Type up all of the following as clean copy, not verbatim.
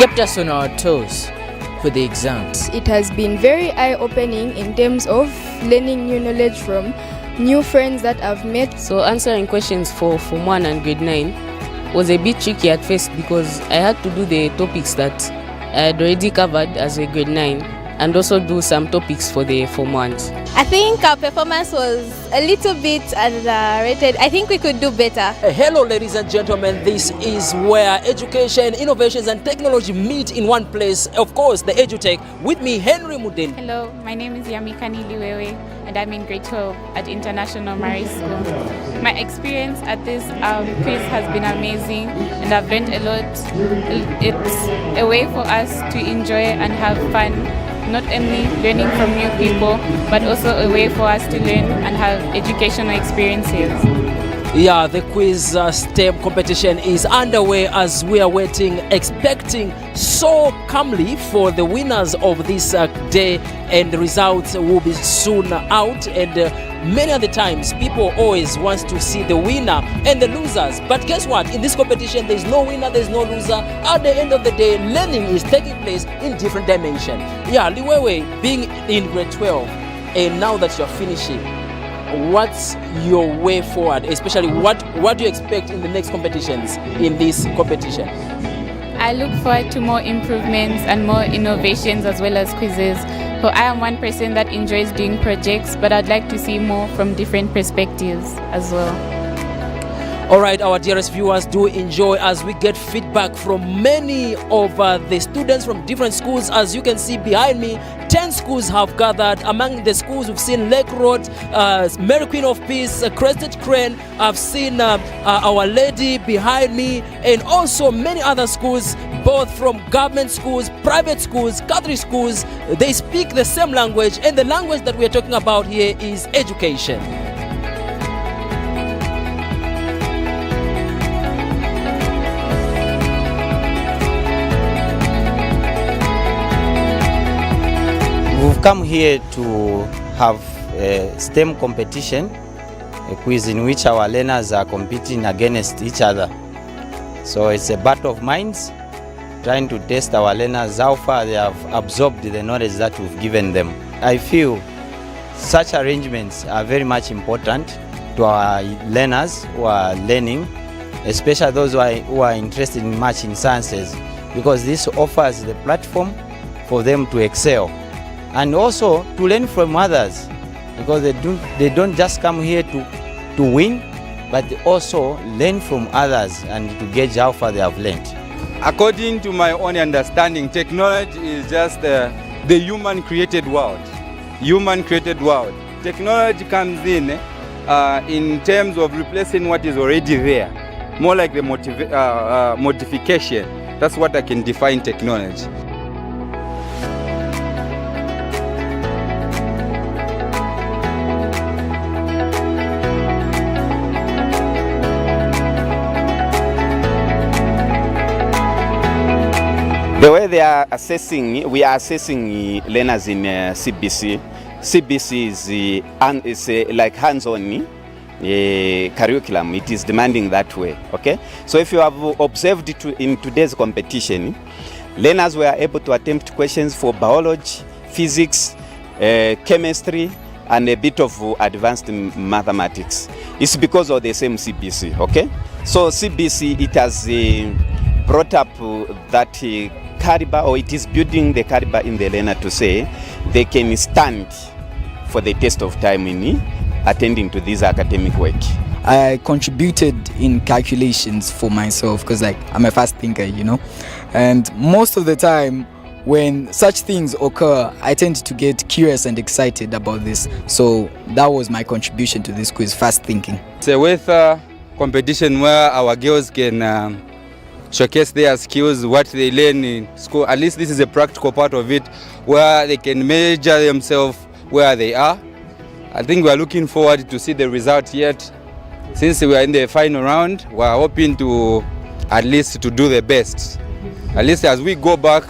kept us on our toes for the exams. It has been very eye-opening in terms of learning new knowledge from new friends that I've met. So answering questions for Form 1 and Grade 9 was a bit tricky at first because I had to do the topics that I had already covered as a Grade 9 and also do some topics for the Form 1s. I think our performance was a little bit underrated. I think we could do better. Hello ladies and gentlemen, this is where education, innovations and technology meet in one place. Of course, the EduTech. With me, Henry Mudin. Hello, my name is Yamika Niliwewe and I'm in grade 12 at International Marie School. My experience at this quiz has been amazing and I've learned a lot. It's a way for us to enjoy and have fun, not only learning from new people, but also a way for us to learn and have educational experiences. Yeah, the quiz STEM competition is underway as we are waiting, expecting so calmly for the winners of this day, and the results will be soon out. And many other times people always want to see the winner and the losers, but guess what? In this competition there's no winner, there's no loser. At the end of the day, learning is taking place in different dimensions. Yeah, Liwewe, being in grade 12 and now that you're finishing, what's your way forward, especially what do you expect in the next competitions in this competition? I look forward to more improvements and more innovations as well as quizzes. So I am one person that enjoys doing projects, but I'd like to see more from different perspectives as well. All right, our dearest viewers, do enjoy as we get feedback from many of the students from different schools. As you can see behind me, 10 schools have gathered. Among the schools, we've seen Lake Road, Mary Queen of Peace, Crested Crane. I've seen Our Lady behind me, and also many other schools, both from government schools, private schools, Catholic schools. They speak the same language, and the language that we are talking about here is education. We've come here to have a STEM competition, a quiz in which our learners are competing against each other. So it's a battle of minds, trying to test our learners how far they have absorbed the knowledge that we've given them. I feel such arrangements are very much important to our learners who are learning, especially those who are interested much in sciences, because this offers the platform for them to excel. And also to learn from others, because they don't just come here to win, but they also learn from others and to gauge how far they have learned. According to my own understanding, technology is just the human-created world. Human-created world. Technology comes in terms of replacing what is already there, more like the modification. That's what I can define technology. The way they are assessing, we are assessing learners in CBC. CBC is like hands-on curriculum. It is demanding that way. Okay. So if you have observed in today's competition, learners were able to attempt questions for biology, physics, chemistry, and a bit of advanced mathematics. It's because of the same CBC. Okay. So CBC, it has brought up that caliber, or it is building the caliber in the learner to say they can stand for the test of time in attending to this academic work. I contributed in calculations for myself because I'm a fast thinker, and most of the time when such things occur, I tend to get curious and excited about this. So that was my contribution to this quiz, fast thinking. It's a with competition where our girls can showcase their skills, what they learn in school. At least this is a practical part of it, where they can measure themselves where they are. I think we are looking forward to see the result yet. Since we are in the final round, we are hoping to at least to do the best. At least as we go back,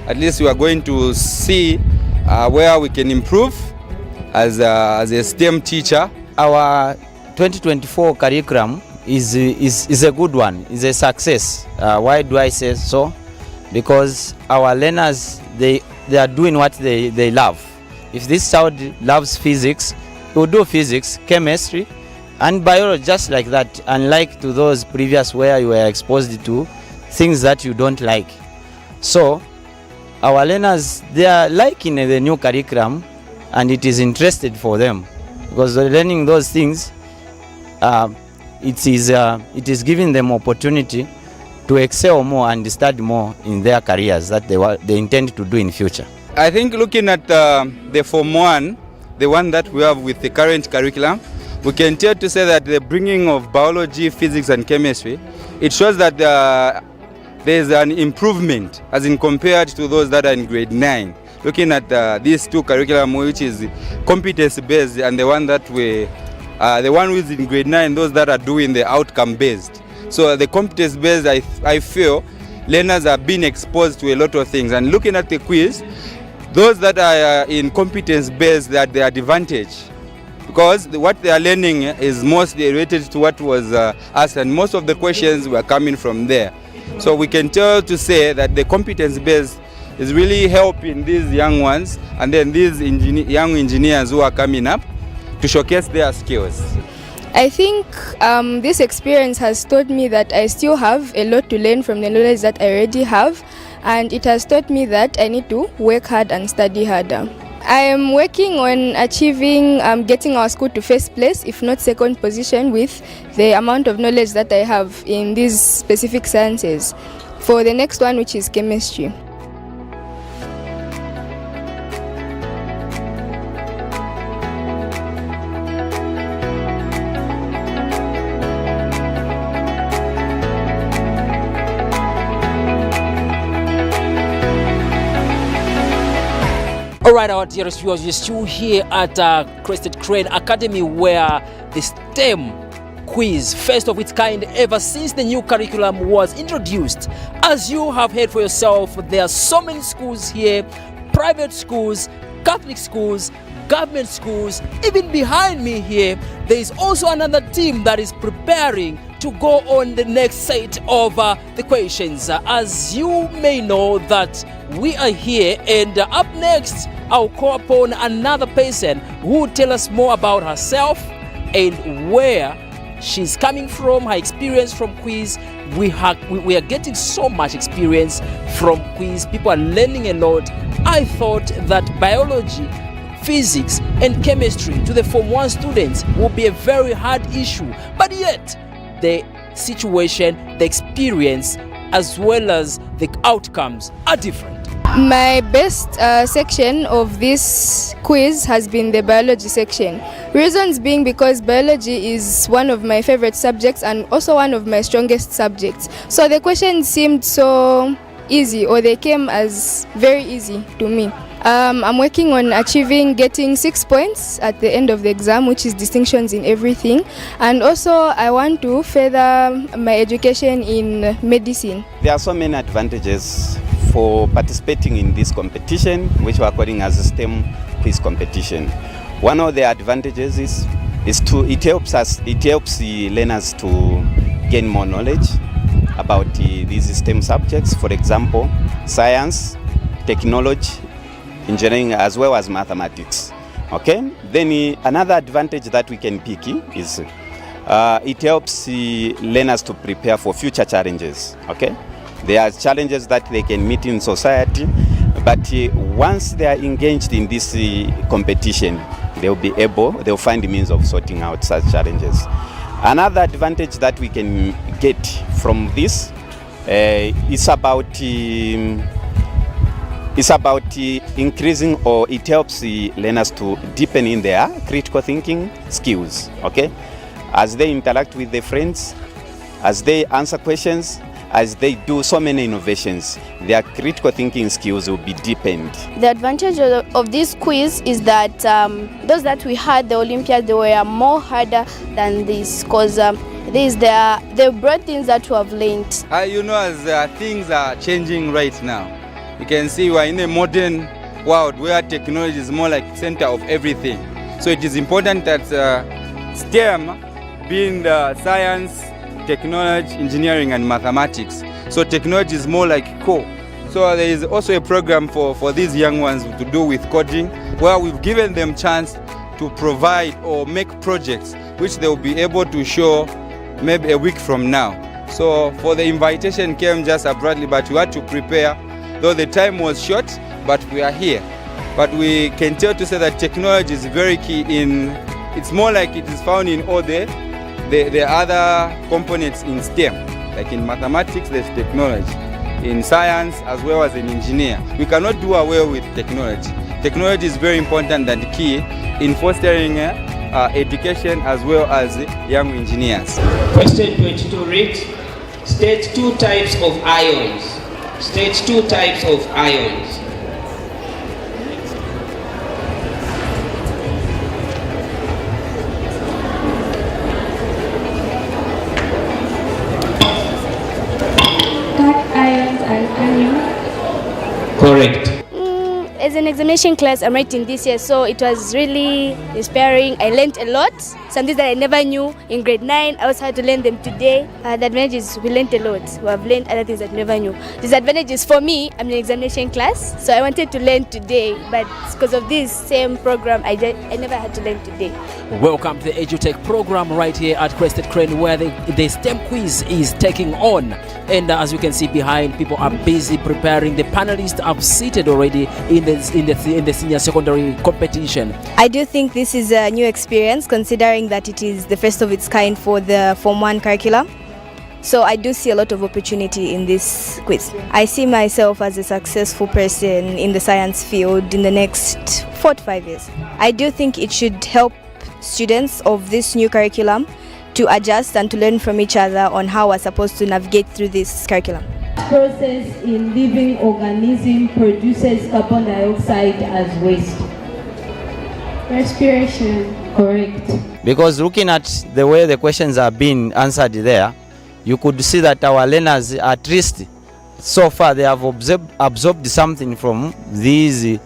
at least we are going to see where we can improve as a STEM teacher. Our 2024 curriculum is a good one, is a success. Why do I say so? because our learners, they are doing what they love. If this child loves physics, he will do physics, chemistry, and biology just like that, unlike to those previous where you were exposed to things that you don't like. So our learners, they are liking the new curriculum, and it is interested for them because they're learning those things. It is giving them opportunity to excel more and study more in their careers that they intend to do in future. I think looking at the Form 1, the one that we have with the current curriculum, we can tell to say that the bringing of biology, physics and chemistry, it shows that there's an improvement as in compared to those that are in grade 9. Looking at these two curriculum, which is competence based, and the one that the one who is in grade 9, those that are doing the outcome based. So the competence based, I feel learners are being exposed to a lot of things. And looking at the quiz, those that are in competence based, they are the advantage, because what they are learning is mostly related to what was asked, and most of the questions were coming from there. So we can tell to say that the competence based is really helping these young ones, and then these young engineers who are coming up to showcase their skills. I think this experience has taught me that I still have a lot to learn from the knowledge that I already have, and it has taught me that I need to work hard and study harder. I am working on achieving getting our school to first place, if not second position, with the amount of knowledge that I have in these specific sciences, for the next one, which is chemistry. Alright, our dearest viewers, you're still here at Crested Academy, where the STEM quiz, first of its kind ever since the new curriculum was introduced. As you have heard for yourself, there are so many schools here, private schools, Catholic schools, government schools. Even behind me here, there is also another team that is preparing to go on the next set of the questions. As you may know that we are here, and up next I'll call upon another person who will tell us more about herself and where she's coming from, her experience from quiz. We are getting so much experience from quiz. People are learning a lot. I thought that biology, physics and chemistry to the Form 1 students will be a very hard issue, but yet the situation, the experience, as well as the outcomes are different. My best section of this quiz has been the biology section. Reasons being because biology is one of my favorite subjects and also one of my strongest subjects. So the questions seemed so easy, or they came as very easy to me. I'm working on getting 6 points at the end of the exam, which is distinctions in everything. And also I want to further my education in medicine. There are so many advantages for participating in this competition, which we are calling as a STEM quiz competition. One of the advantages is it helps the learners to gain more knowledge about these STEM subjects. For example, science, technology, engineering, as well as mathematics. Okay. Then another advantage that we can pick is it helps learners to prepare for future challenges. Okay. There are challenges that they can meet in society, but once they are engaged in this competition, they'll find the means of sorting out such challenges. Another advantage that we can get from this is about increasing, or it helps the learners to deepen in their critical thinking skills. Okay, as they interact with their friends, as they answer questions, as they do so many innovations, their critical thinking skills will be deepened. The advantage of this quiz is that those that we had the Olympiads, they were more harder than this, because they brought things that we have learned. You know, as things are changing right now, you can see we are in a modern world where technology is more like center of everything. So it is important that STEM, being the science, technology, engineering and mathematics. So technology is more like core. So there is also a program for these young ones to do with coding, where we've given them chance to provide or make projects which they will be able to show maybe a week from now. So for the invitation came just abruptly, but we had to prepare, though the time was short, but we are here. But we can tell to say that technology is very key in, it's more like it is found in all the other components in STEM. Like in mathematics, there's technology. In science, as well as in engineer. We cannot do away with technology. Technology is very important and key in fostering education as well as young engineers. Question 22 reads, state two types of ions. State two types of ions. Correct. As an examination class, I'm writing this year, so it was really inspiring. I learned a lot, something that I never knew in grade 9. I also had to learn them today. The advantage is we learned a lot. We have learned other things that I never knew. Disadvantage is for me, I'm in an examination class, so I wanted to learn today, but because of this same program, I never had to learn today. Welcome to the EduTech program right here at Crested Crane, where the STEM quiz is taking on. And as you can see behind, people are busy preparing. The panelists have seated already in the senior secondary competition. I do think this is a new experience, considering that it is the first of its kind for the Form 1 curriculum. So I do see a lot of opportunity in this quiz. I see myself as a successful person in the science field in the next 4 to 5 years. I do think it should help students of this new curriculum to adjust and to learn from each other on how we're supposed to navigate through this curriculum. Process in living organism produces carbon dioxide as waste. Respiration. Correct. Because looking at the way the questions are being answered there, you could see that our learners, at least so far, they have absorbed something from these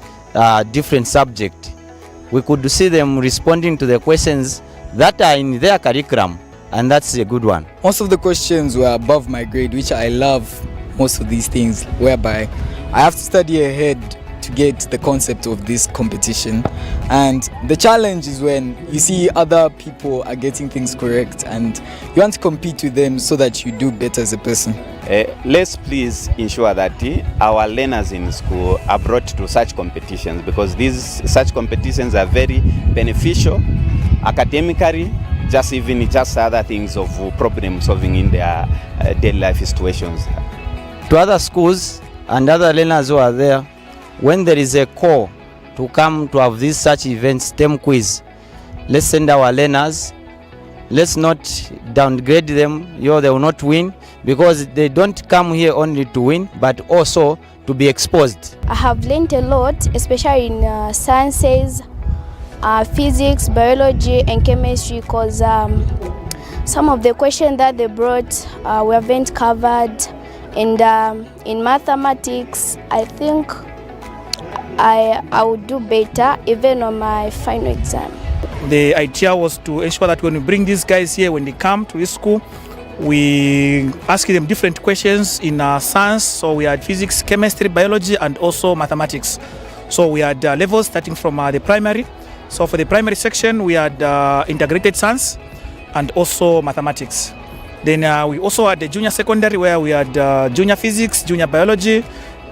different subjects. We could see them responding to the questions that are in their curriculum, and that's a good one. Most of the questions were above my grade, which I love most of these things, whereby I have to study ahead to get the concept of this competition. And the challenge is when you see other people are getting things correct and you want to compete with them so that you do better as a person. Let's please ensure that our learners in school are brought to such competitions, because such competitions are very beneficial academically, just other things of problem solving in their daily life situations. To other schools and other learners who are there, when there is a call to come to have these such events, STEM quiz, let's send our learners. Let's not downgrade them. They will not win, because they don't come here only to win, but also to be exposed. I have learned a lot, especially in sciences, physics, biology and chemistry, because some of the questions that they brought we haven't covered. And in mathematics, I think I would do better even on my final exam. The idea was to ensure that when we bring these guys here, when they come to this school, we ask them different questions in science. So we had physics, chemistry, biology and also mathematics. So we had levels starting from the primary. So for the primary section, we had integrated science and also mathematics. Then we also had the junior secondary, where we had junior physics, junior biology,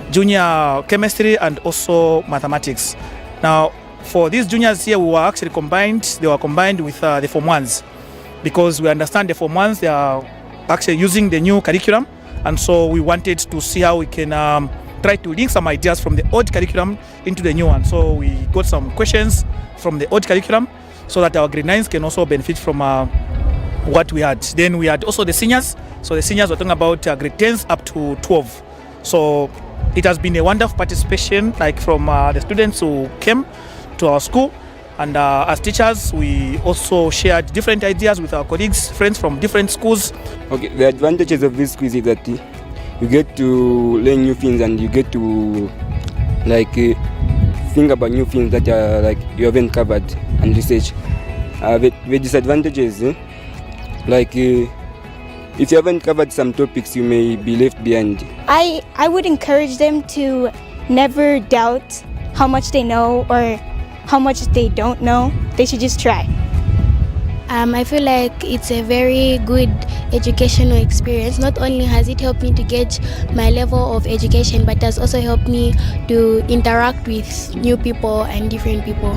junior chemistry and also mathematics. Now for these juniors here, we were actually combined. They were combined with the Form 1s, because we understand the Form 1s, they are actually using the new curriculum, and so we wanted to see how we can try to link some ideas from the old curriculum into the new one. So we got some questions from the old curriculum so that our grade 9s can also benefit from what we had. Then we had also the seniors. So the seniors were talking about grade 10s up to 12. So it has been a wonderful participation, like from the students who came to our school, and as teachers we also shared different ideas with our colleagues, friends from different schools. Okay, the advantages of this quiz is that you get to learn new things and you get to think about new things that are you haven't covered and research. The disadvantages, if you haven't covered some topics, you may be left behind. I would encourage them to never doubt how much they know or how much they don't know. They should just try. I feel like it's a very good educational experience. Not only has it helped me to gauge my level of education, but has also helped me to interact with new people and different people.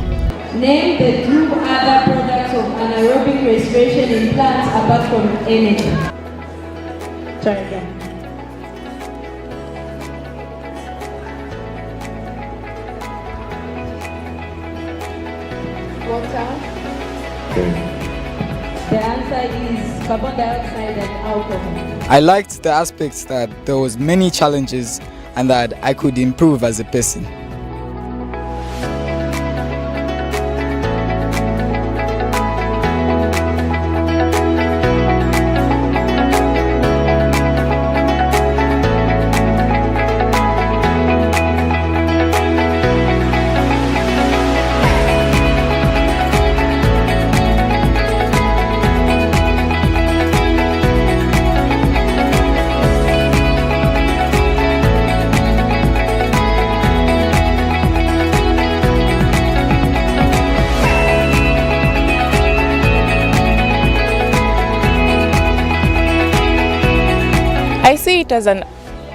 Name the 2 other products of anaerobic respiration in plants apart from energy. Try again. Water. The answer is carbon dioxide and alcohol. I liked the aspects that there was many challenges and that I could improve as a person. I see it as an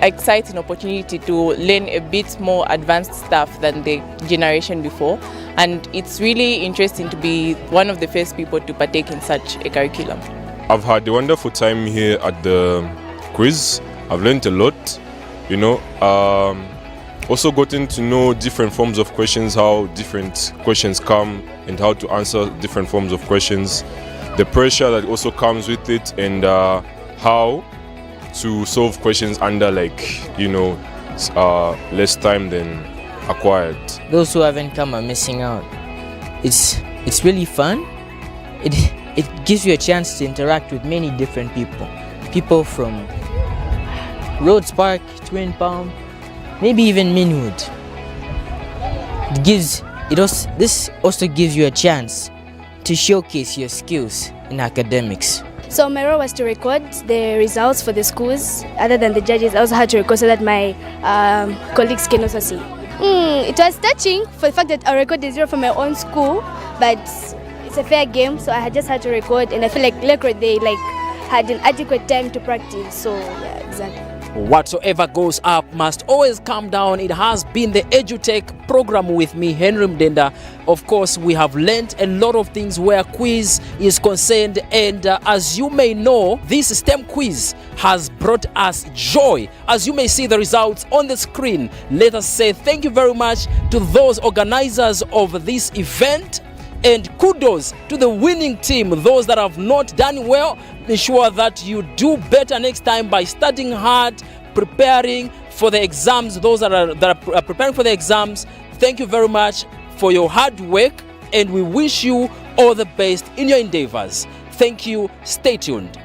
exciting opportunity to learn a bit more advanced stuff than the generation before, and it's really interesting to be one of the first people to partake in such a curriculum. I've had a wonderful time here at the quiz. I've learned a lot, also gotten to know different forms of questions, how different questions come and how to answer different forms of questions, the pressure that also comes with it, and how to solve questions under less time than acquired. Those who haven't come are missing out. It's really fun. It gives you a chance to interact with many different people from Rhodes Park, Twin Palm, maybe even Minwood. This also gives you a chance to showcase your skills in academics. So my role was to record the results for the schools. Other than the judges, I also had to record so that my colleagues can also see. It was touching for the fact that I recorded 0 from my own school, but it's a fair game, so I just had to record, and I feel like they had an adequate time to practice. So yeah, exactly. Whatsoever goes up must always come down. It has been the EduTech program with me, Henry Mdenda. Of course, we have learned a lot of things where quiz is concerned, and as you may know, this STEM quiz has brought us joy. As you may see the results on the screen, let us say thank you very much to those organizers of this event. And kudos to the winning team. Those that have not done well, ensure that you do better next time by studying hard, preparing for the exams. Those that are preparing for the exams, thank you very much for your hard work, and we wish you all the best in your endeavors. Thank you. Stay tuned.